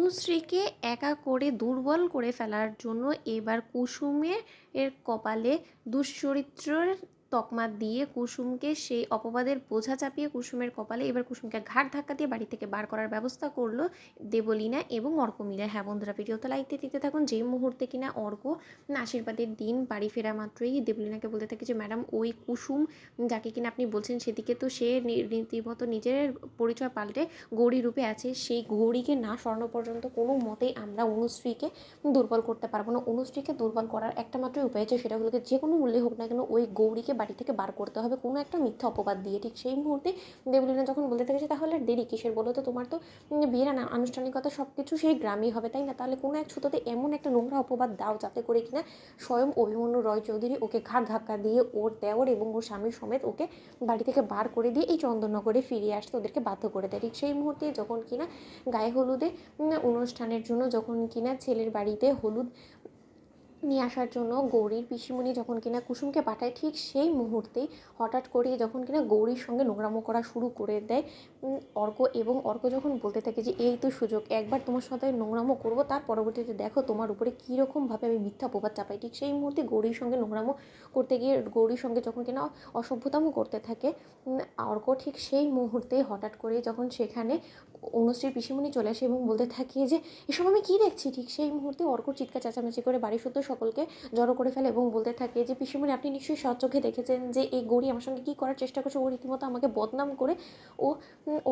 অনুশ্রীকে একা করে দুর্বল করে ফেলার জন্য এবার কুসুমের কপালে দুশ্চরিত্রের তকমা দিয়ে কুসুমকে সেই অপবাদের বোঝা চাপিয়ে কুসুমের কপালে এবার কুসুমকে ঘাট ধাক্কা দিয়ে বাড়ি থেকে বার করার ব্যবস্থা করলো দেবলীনা এবং অর্ক মিলে। হ্যাঁ বন্ধুরা, ভিডিওতে লাইক দিতে থাকুন। যেই মুহূর্তে কিনা অর্ক আশীর্বাদের দিন বাড়ি ফেরা মাত্রই দেবলীনাকে বলতে থাকে যে ম্যাডাম, ওই কুসুম যাকে কিনা আপনি বলছেন সেদিকে তো সে রীতিমতো নিজের পরিচয় পাল্টে গৌরী রূপে আছে। সেই গৌরীকে না সরানো পর্যন্ত কোনো মতেই আমরা অনুশ্রীকে দুর্বল করতে পারবো না। অনুশ্রীকে দুর্বল করার একটা মাত্রই উপায় আছে, সেটা হলো যে কোনো মূল্যে হোক না কেন ওই গৌরীকে বাড়ি থেকে বার করতে হবে কোনো একটা মিথ্যা অপবাদ দিয়ে। ঠিক সেই মুহূর্তে দেবলীনা যখন বলতে থাকে যে তাহলে দেরি কিসের বলো তো, তোমার তো বিয়ের আনুষ্ঠানিকতা সব কিছু সেই গ্রামেই হবে তাই না, তাহলে কোনো এক ছুতোতে এমন একটা নোংরা অপবাদ দাও যাতে করে কিনা স্বয়ং অভিমন্যু রয় চৌধুরী ওকে ঘাট ধাক্কা দিয়ে ওর দেওর এবং ওর স্বামীর সমেত ওকে বাড়ি থেকে বার করে দিয়ে এই চন্দননগরে ফিরিয়ে আসতে ওদেরকে বাধ্য করে দেয়। ঠিক সেই মুহূর্তে যখন কিনা গায়ে হলুদে অনুষ্ঠানের জন্য যখন কিনা ছেলের বাড়িতে হলুদ নিয়ে আসার জন্য গৌরীর পিসিমণি যখন কিনা কুসুমকে পাঠায়, ঠিক সেই মুহূর্তেই হঠাৎ করে যখন কিনা গৌরীর সঙ্গে নোংরামো করা শুরু করে দেয় অর্ক, এবং অর্ক যখন বলতে থাকে যে এই তো সুযোগ, একবার তোমার সাথে নোংরামো করবো, তার পরবর্তীতে দেখো তোমার উপরে কীরকমভাবে আমি মিথ্যা প্রবাদ চাপাই। ঠিক সেই মুহূর্তে গৌরীর সঙ্গে নোংরামো করতে গিয়ে গৌরীর সঙ্গে যখন কিনা অসভ্যতামো করতে থাকে অর্ক, ঠিক সেই মুহূর্তে হঠাৎ করে যখন সেখানে অনুশ্রীর পিসিমণি চলে আসে এবং বলতে থাকে যে এসব আমি কী দেখছি। ঠিক সেই মুহূর্তে অর্ক চিৎকার চেঁচামেচি করে বাড়ি শুদ্ধ সকলকে জড়ো করে ফেলে এবং বলতে থাকে যে পিসিমণি, আপনি নিশ্চয়ই সচোখে দেখেছেন যে এই গৌরী আমার সঙ্গে কী করার চেষ্টা করছে। ও রীতিমতো আমাকে বদনাম করে ও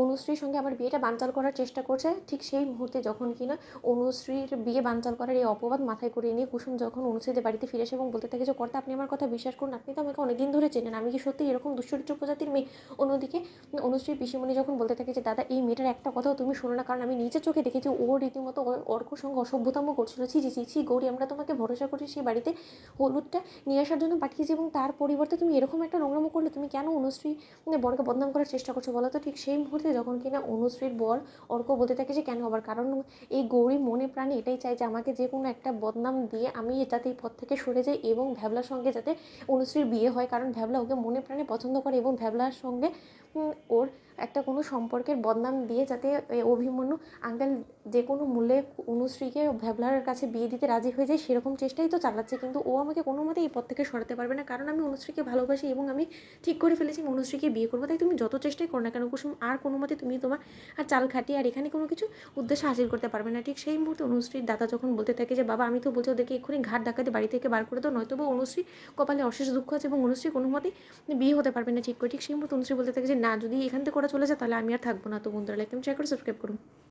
অনুশ্রীর সঙ্গে আমার বিয়েটা বানচাল করার চেষ্টা করছে। ঠিক সেই মুহূর্তে যখন কিনা অনুশ্রীর বিয়ে বানচাল করার এই অপবাদ মাথায় করে নিয়ে কুসুম যখন অনুশ্রীদের বাড়িতে ফিরে আসে এবং বলতে থাকে যে কর্তা, আপনি আমার কথা বিশ্বাস করুন, আপনি তো আমাকে অনেকদিন ধরে চেনেন, আমি কি সত্যি এরকম দুশ্চরিত্র প্রজাতির মেয়ে। অন্যদিকে অনুশ্রীর পিসিমণি যখন বলতে থাকে যে দাদা, এই মেয়েটার একটা কথাও তুমি শোনো না, কারণ আমি নিজের চোখে দেখেছি ও রীতিমতো অর্কর সঙ্গে অসভ্যতাম করছিল। ছি ছি ছি ছি গৌরী, আমরা তোমাকে ভরসা করে সেই বাড়িতে হলুদটা নিয়ে আসার জন্য পাঠিয়েছি এবং তার পরিবর্তে তুমি এরকম একটা নোংরামো করলে, তুমি কেন অনুশ্রী বরকে বদনাম করার চেষ্টা করছো বলো তো। ঠিক সেই মুহূর্তে যখন কিনা অনুশ্রীর বর অর্ক বলতে থাকে যে কেন আবার, কারণ এই গৌরী মনে প্রাণে এটাই চাই যে আমাকে যে কোনো একটা বদনাম দিয়ে আমি যাতে এই পথ থেকে সরে যাই এবং ভ্যাবলার সঙ্গে যাতে অনুশ্রীর বিয়ে হয়, কারণ ভ্যাবলা ওকে মনে প্রাণে পছন্দ করে এবং ভ্যাবলার সঙ্গে ওর একটা কোনো সম্পর্কের বদনাম দিয়ে যাতে অভিমন্যু আঙ্কেল যে কোনো মূল্যে অনুশ্রীকে ভ্যাবলার কাছে বিয়ে দিতে রাজি হয়ে যায়, সেরকম চেষ্টাই তো চালাচ্ছে। কিন্তু ও আমাকে কোনো মতেই এই পথ থেকে সরাতে পারবে না, কারণ আমি অনুশ্রীকে ভালোবাসি এবং আমি ঠিক করে ফেলেছি আমি অনুশ্রীকে বিয়ে করবো। তাই তুমি যত চেষ্টাই করো না কেন কুসুম, আর কোনো মতে তুমি তোমার আর চাল খাটিয়ে আর এখানে কোনো কিছু উদ্দেশ্য হাসিল করতে পারবে না। ঠিক সেই মুহূর্তে অনুশ্রীর দাদা যখন বলতে থাকে যে বাবা, আমি তো বলছি ওদেরকে এক্ষুনি ঘাট ধাক্কাতে বাড়ি থেকে বার করে দাও, নয়তো বা অনুশ্রী কপালে অশেষ দুঃখ আছে এবং অনুশ্রী কোনো মতেই বিয়ে হতে পারবে না ঠিক করে। ঠিক সেই মুহূর্তে অনুশ্রী বলতে থাকে যে না, যদি এখান থেকে ওরা চলে যায় তাহলে আমি আর থাকবো না। তো বন্ধুরা, লাইক শেয়ার করে সাবস্ক্রাইব করুন।